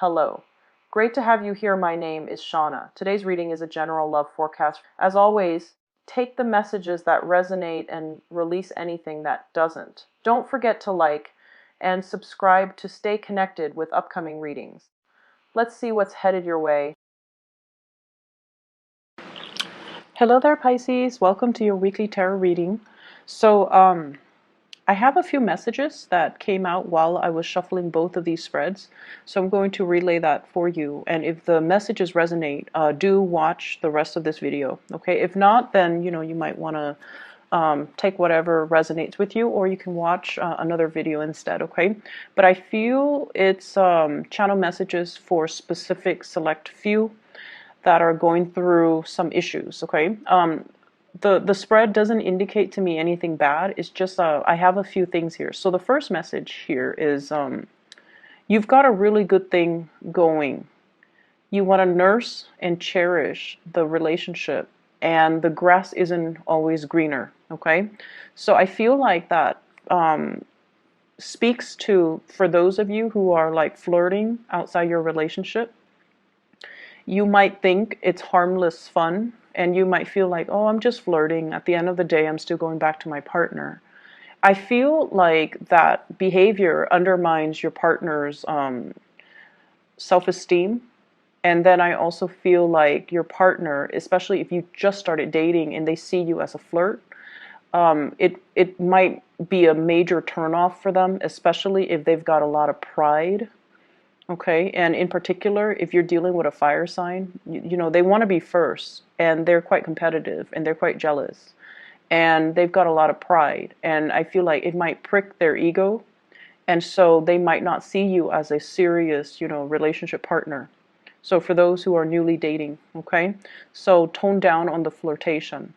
Hello. Great to have you here. My name is Shauna. Today's reading is a general love forecast. As always, take the messages that resonate and release anything that doesn't. Don't forget to like and subscribe to stay connected with upcoming readings. Let's see what's headed your way. Hello there, Pisces. Welcome to your weekly tarot reading. I have a few messages that came out while I was shuffling both of these spreads, so I'm going to relay that for you. And if the messages resonate, do watch the rest of this video, okay? If not, then, you might want to take whatever resonates with you, or you can watch another video instead, okay? But I feel it's channel messages for specific select few that are going through some issues, okay? The spread doesn't indicate to me anything bad. It's just I have a few things here. So the first message here is you've got a really good thing going. You want to nurse and cherish the relationship, and the grass isn't always greener, okay? So I feel like that speaks to, for those of you who are like flirting outside your relationship, you might think it's harmless fun, and you might feel like, oh, I'm just flirting. At the end of the day, I'm still going back to my partner. I feel like that behavior undermines your partner's self-esteem. And then I also feel like your partner, especially if you just started dating and they see you as a flirt, it might be a major turnoff for them, especially if they've got a lot of pride. Okay, and in particular, if you're dealing with a fire sign, they want to be first, and they're quite competitive, and they're quite jealous, and they've got a lot of pride, and I feel like it might prick their ego, and so they might not see you as a serious, relationship partner. So for those who are newly dating, okay, so tone down on the flirtation.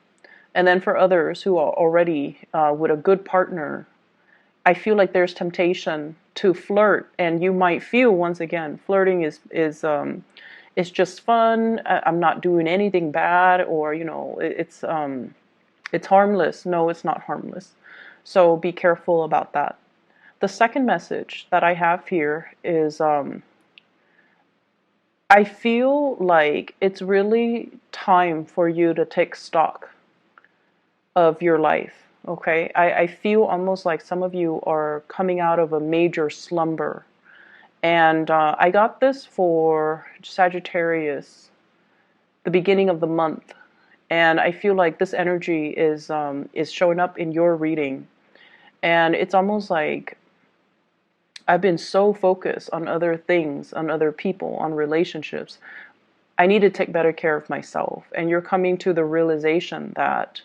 And then for others who are already with a good partner, I feel like there's temptation to flirt, and you might feel, once again, flirting is just fun. I'm not doing anything bad, or it's harmless. No, it's not harmless. So be careful about that. The second message that I have here is I feel like it's really time for you to take stock of your life. Okay, I feel almost like some of you are coming out of a major slumber. And I got this for Sagittarius, the beginning of the month. And I feel like this energy is showing up in your reading. And it's almost like I've been so focused on other things, on other people, on relationships. I need to take better care of myself. And you're coming to the realization that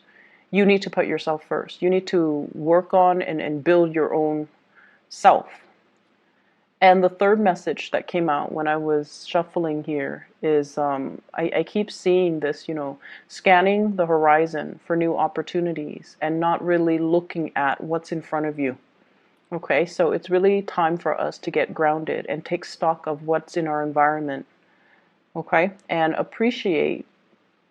you need to put yourself first. You need to work on and build your own self. And the third message that came out when I was shuffling here is I keep seeing this, scanning the horizon for new opportunities and not really looking at what's in front of you. Okay, so it's really time for us to get grounded and take stock of what's in our environment. Okay, and appreciate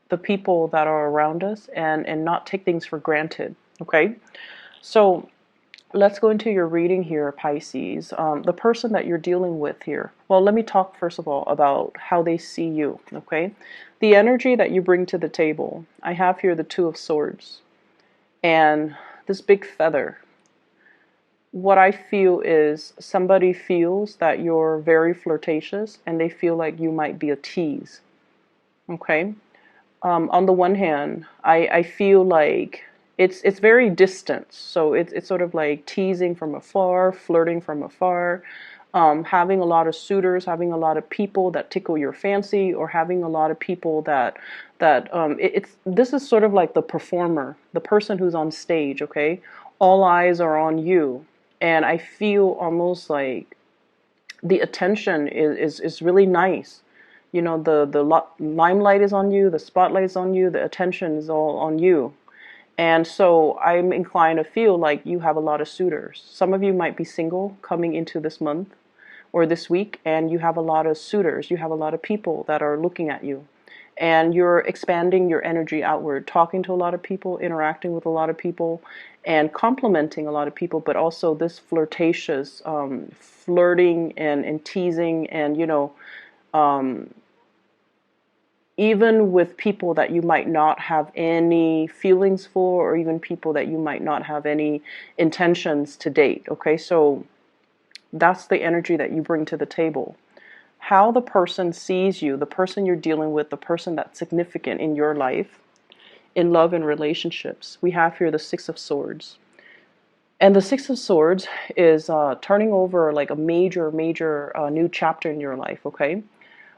the people that are around us, and not take things for granted. Okay, so let's go into your reading here, Pisces. The person that you're dealing with here, well, let me talk first of all about how they see you. Okay, the energy that you bring to the table. I have here the Two of Swords and this big feather. What I feel is somebody feels that you're very flirtatious, and they feel like you might be a tease. Okay, on the one hand, I feel like it's very distant. So it's sort of like teasing from afar, flirting from afar, having a lot of suitors, having a lot of people that tickle your fancy, or having a lot of people this is sort of like the performer, the person who's on stage. Okay, all eyes are on you, and I feel almost like the attention is really nice. The limelight is on you, the spotlight is on you, the attention is all on you. And so I'm inclined to feel like you have a lot of suitors. Some of you might be single coming into this month or this week, and you have a lot of suitors. You have a lot of people that are looking at you. and you're expanding your energy outward, talking to a lot of people, interacting with a lot of people, and complimenting a lot of people, but also this flirtatious flirting and teasing, and even with people that you might not have any feelings for, or even people that you might not have any intentions to date. Okay, so that's the energy that you bring to the table. How the person sees you, the person you're dealing with, the person that's significant in your life, in love and relationships. We have here the Six of Swords. And the Six of Swords is turning over like a major, major new chapter in your life, okay?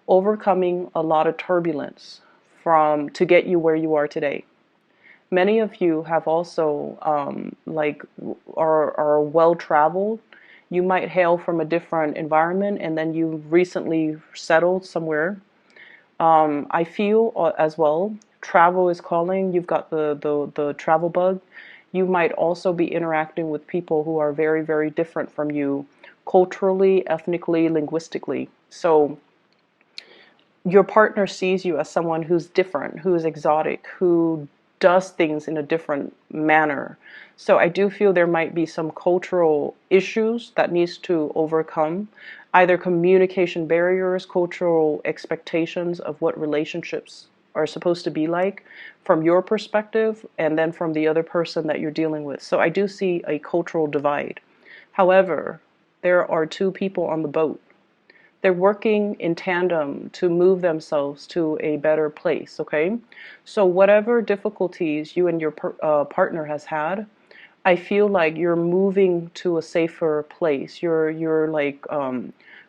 Overcoming a lot of turbulence to get you where you are today. Many of you have also are well traveled. You might hail from a different environment, and then you recently settled somewhere. I feel as well, travel is calling. You've got the travel bug. You might also be interacting with people who are very, very different from you, culturally, ethnically, linguistically. So your partner sees you as someone who's different, who is exotic, who does things in a different manner. So I do feel there might be some cultural issues that needs to overcome, either communication barriers, cultural expectations of what relationships are supposed to be like from your perspective, and then from the other person that you're dealing with. So I do see a cultural divide. However, there are two people on the boat. They're working in tandem to move themselves to a better place, okay? So whatever difficulties you and your partner has had, I feel like you're moving to a safer place. You're like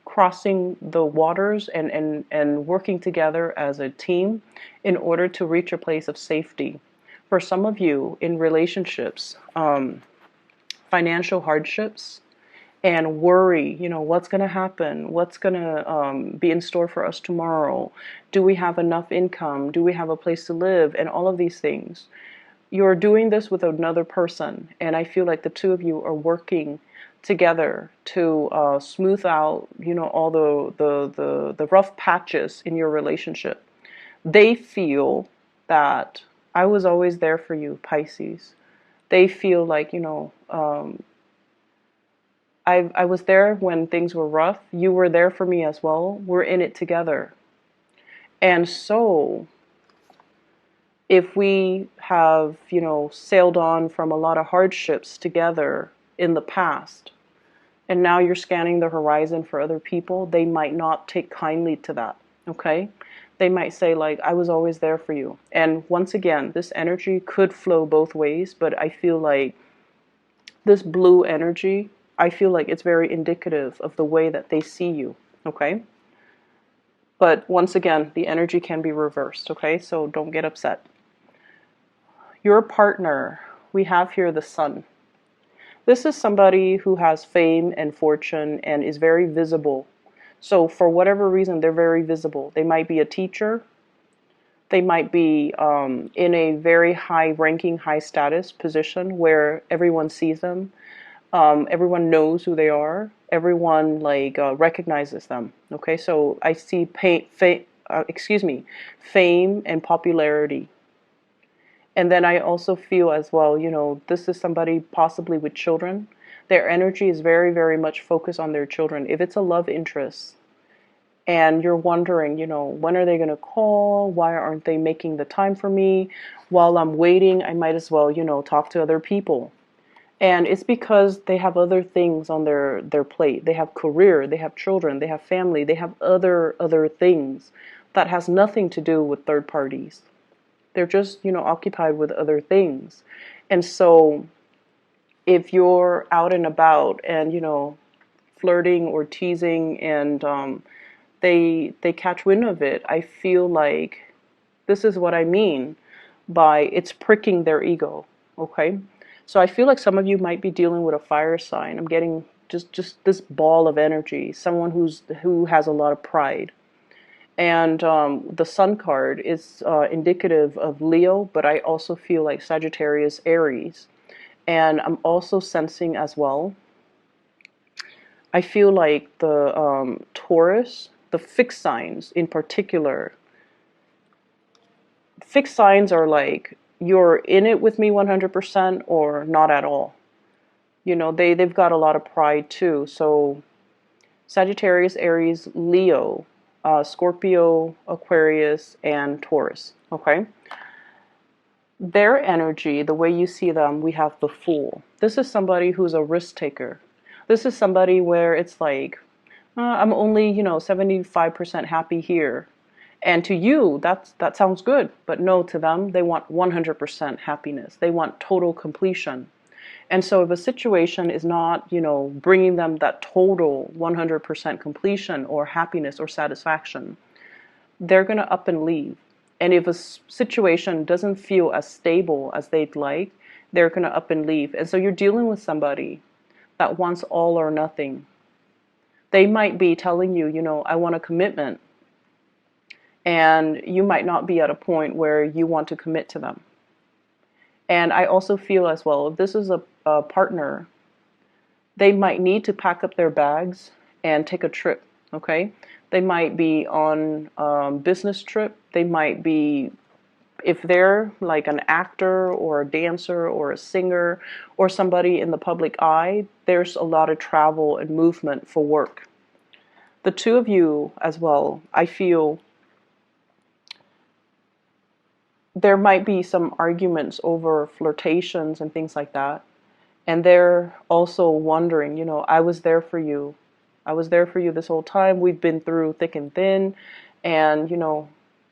crossing the waters and working together as a team in order to reach a place of safety. For some of you in relationships, financial hardships, and worry, what's going to happen? What's going to be in store for us tomorrow? Do we have enough income? Do we have a place to live? And all of these things. You're doing this with another person, and I feel like the two of you are working together to smooth out, all the rough patches in your relationship. They feel that I was always there for you, Pisces. They feel like, I was there when things were rough. You were there for me as well. We're in it together. And so, if we have, sailed on from a lot of hardships together in the past, and now you're scanning the horizon for other people, they might not take kindly to that, okay? They might say, like, I was always there for you. And once again, this energy could flow both ways, but I feel like this blue energy, I feel like it's very indicative of the way that they see you, okay? But once again, the energy can be reversed, okay? So don't get upset. Your partner, we have here the Sun. This is somebody who has fame and fortune and is very visible. So for whatever reason, they're very visible. They might be a teacher. They might be in a very high-ranking, high-status position where everyone sees them. Everyone knows who they are. Everyone recognizes them. Okay, so I see fame and popularity. And then I also feel as well, this is somebody possibly with children. Their energy is very, very much focused on their children. If it's a love interest and you're wondering, when are they going to call? Why aren't they making the time for me? While I'm waiting, I might as well, talk to other people. And it's because they have other things on their plate. They have career, they have children, they have family, they have other things that has nothing to do with third parties. They're just, occupied with other things. And so if you're out and about and, flirting or teasing and they catch wind of it, I feel like this is what I mean by it's pricking their ego, okay? So I feel like some of you might be dealing with a fire sign. I'm getting just this ball of energy, someone who has a lot of pride. And the Sun card is indicative of Leo, but I also feel like Sagittarius, Aries. And I'm also sensing as well, I feel like the Taurus, the fixed signs in particular, fixed signs are like, you're in it with me 100% or not at all. You know, they've got a lot of pride too. So Sagittarius, Aries, Leo, Scorpio, Aquarius, and Taurus. Okay. Their energy, the way you see them, we have the Fool. This is somebody who's a risk taker. This is somebody where it's like, I'm only, 75% happy here. And to you, that sounds good. But no, to them, they want 100% happiness. They want total completion. And so if a situation is not, bringing them that total 100% completion or happiness or satisfaction, they're going to up and leave. And if a situation doesn't feel as stable as they'd like, they're going to up and leave. And so you're dealing with somebody that wants all or nothing. They might be telling you, I want a commitment. And you might not be at a point where you want to commit to them. And I also feel as well, if this is a partner, they might need to pack up their bags and take a trip, okay? They might be on a business trip. They might be, if they're like an actor or a dancer or a singer or somebody in the public eye, there's a lot of travel and movement for work. The two of you as well, I feel there might be some arguments over flirtations and things like that. And they're also wondering, I was there for you. I was there for you this whole time. We've been through thick and thin. And,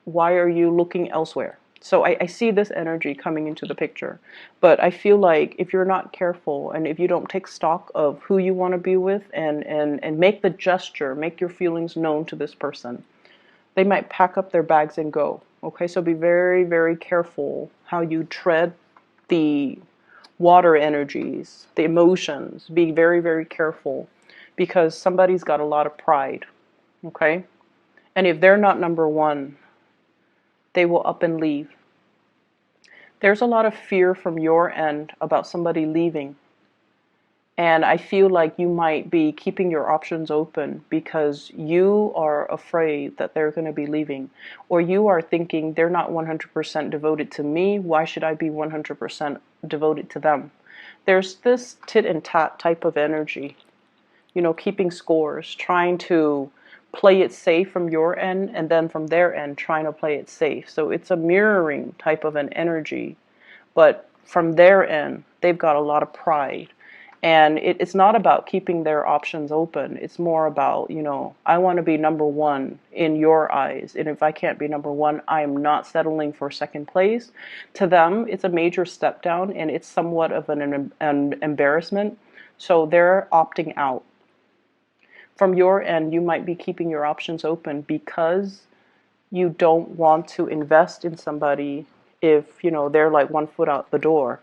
why are you looking elsewhere? So I see this energy coming into the picture. But I feel like if you're not careful and if you don't take stock of who you want to be with and make the gesture, make your feelings known to this person, they might pack up their bags and go. Okay, so be very, very careful how you tread the water energies, the emotions. Be very, very careful because somebody's got a lot of pride. Okay, and if they're not number one, they will up and leave. There's a lot of fear from your end about somebody leaving. And I feel like you might be keeping your options open because you are afraid that they're going to be leaving. Or you are thinking they're not 100% devoted to me. Why should I be 100% devoted to them? There's this tit and tat type of energy. Keeping scores, trying to play it safe from your end and then from their end trying to play it safe. So it's a mirroring type of an energy. But from their end, they've got a lot of pride. And it's not about keeping their options open. It's more about, I want to be number one in your eyes. And if I can't be number one, I am not settling for second place. To them, it's a major step down and it's somewhat of an embarrassment. So they're opting out. From your end, you might be keeping your options open because you don't want to invest in somebody if, they're like 1 foot out the door.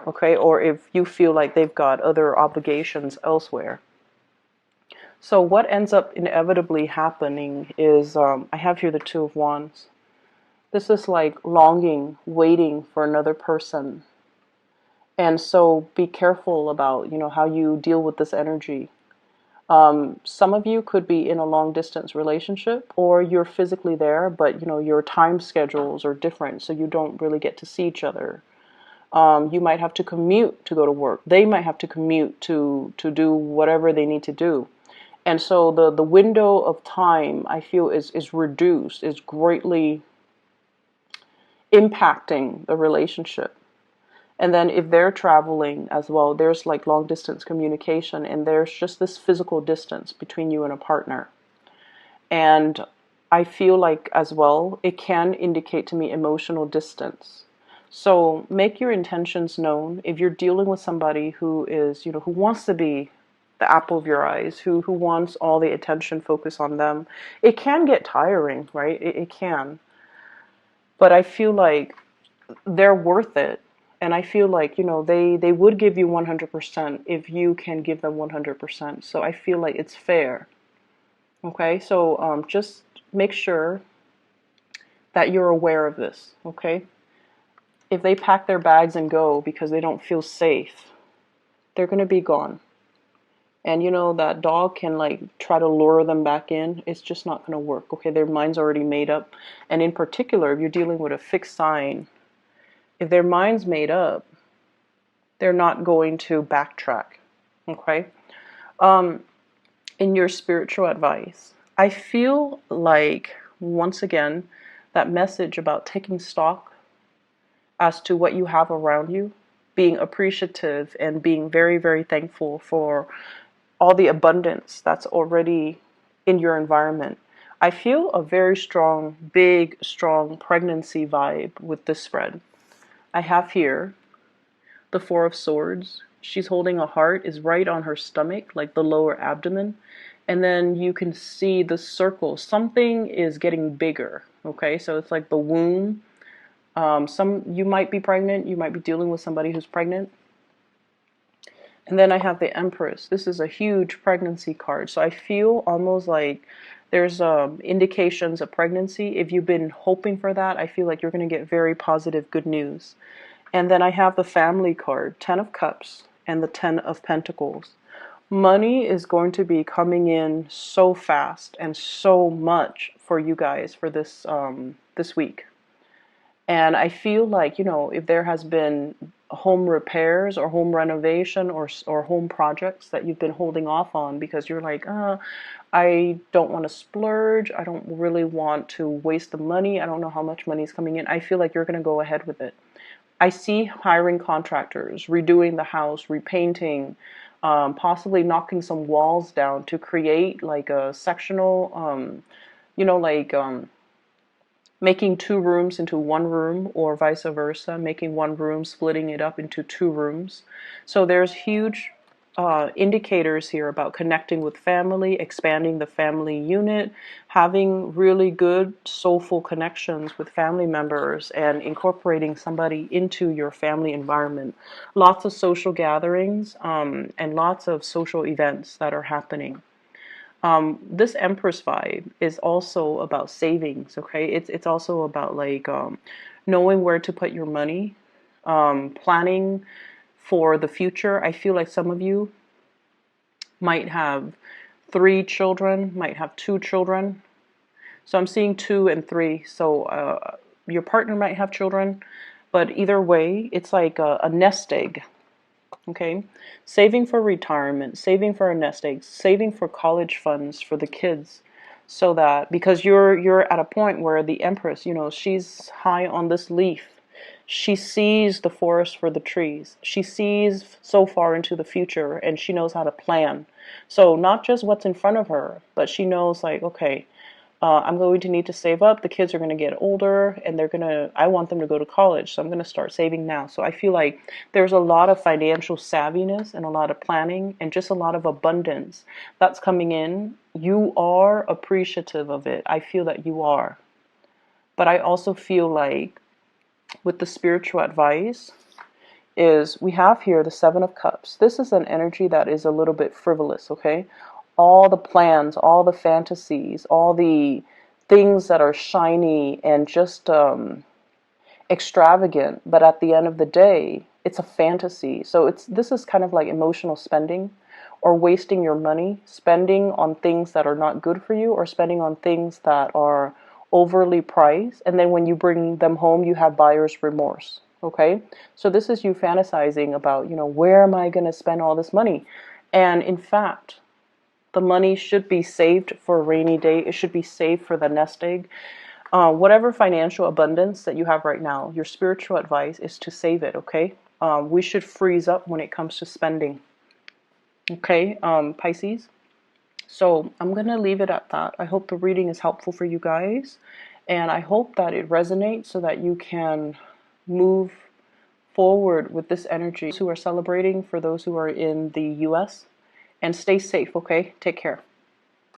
Okay, or if you feel like they've got other obligations elsewhere. So what ends up inevitably happening is, I have here the Two of Wands. This is like longing, waiting for another person. And so be careful about, how you deal with this energy. Some of you could be in a long distance relationship or you're physically there, but, your time schedules are different, so you don't really get to see each other. You might have to commute to go to work. They might have to commute to do whatever they need to do. And so the window of time, I feel, is reduced, is greatly impacting the relationship. And then if they're traveling as well, there's like long distance communication and there's just this physical distance between you and a partner. And I feel like as well, it can indicate to me emotional distance. So make your intentions known. If you're dealing with somebody who is, who wants to be the apple of your eyes, who wants all the attention focused on them, it can get tiring, right? It can. But I feel like they're worth it. And I feel like, they would give you 100% if you can give them 100%. So I feel like it's fair. Okay, so just make sure that you're aware of this, okay? If they pack their bags and go because they don't feel safe, they're going to be gone. And you know, that dog can like try to lure them back in. It's just not going to work. Okay, their mind's already made up. And in particular, if you're dealing with a fixed sign, if their mind's made up, they're not going to backtrack. Okay. In your spiritual advice, I feel like, once again, that message about taking stock as to what you have around you, being appreciative and being very, very thankful for all the abundance that's already in your environment. I feel a very strong, big, strong pregnancy vibe with this spread. I have here the Four of Swords. She's holding a heart, is right on her stomach, like the lower abdomen. And then you can see the circle. Something is getting bigger. Okay, so it's like the womb. You might be pregnant. You might be dealing with somebody who's pregnant. And then I have the Empress. This is a huge pregnancy card. So I feel almost like there's indications of pregnancy. If you've been hoping for that, I feel like you're going to get very positive, good news. And then I have the Family card, 10 of Cups and the 10 of Pentacles. Money is going to be coming in so fast and so much for you guys for this week. And I feel like, you know, if there has been home repairs or home renovation or home projects that you've been holding off on because you're like, I don't want to splurge. I don't really want to waste the money. I don't know how much money is coming in. I feel like you're going to go ahead with it. I see hiring contractors, redoing the house, repainting, possibly knocking some walls down to create like a sectional, making 2 rooms into 1 room, or vice versa, making 1 room, splitting it up into 2 rooms. So there's huge indicators here about connecting with family, expanding the family unit, having really good soulful connections with family members, and incorporating somebody into your family environment. Lots of social gatherings and lots of social events that are happening. This Empress vibe is also about savings, okay? It's also about like knowing where to put your money, planning for the future. I feel like some of you might have 3 children, might have 2 children. So I'm seeing 2 and 3. So your partner might have children, but either way, it's like a nest egg. Okay, saving for retirement, saving for a nest egg, saving for college funds for the kids, so that because you're at a point where the Empress, you know, she's high on this leaf. She sees the forest for the trees. She sees so far into the future, and she knows how to plan. So not just what's in front of her, but she knows like, okay, I'm going to need to save up. The kids are going to get older and I want them to go to college. So I'm going to start saving now. So I feel like there's a lot of financial savviness and a lot of planning and just a lot of abundance that's coming in. You are appreciative of it. I feel that you are. But I also feel like with the spiritual advice is we have here the 7 of Cups. This is an energy that is a little bit frivolous, okay? All the plans, all the fantasies, all the things that are shiny and just extravagant, but at the end of the day, it's a fantasy. So this is kind of like emotional spending, or wasting your money, spending on things that are not good for you, or spending on things that are overly priced, and then when you bring them home, you have buyer's remorse. Okay, so this is you fantasizing about, you know, where am I going to spend all this money? And in fact, the money should be saved for a rainy day. It should be saved for the nest egg. Whatever financial abundance that you have right now, your spiritual advice is to save it, okay? We should freeze up when it comes to spending. Okay, Pisces? So I'm going to leave it at that. I hope the reading is helpful for you guys. And I hope that it resonates so that you can move forward with this energy. Who are celebrating, for those who are in the US. And stay safe, okay? Take care.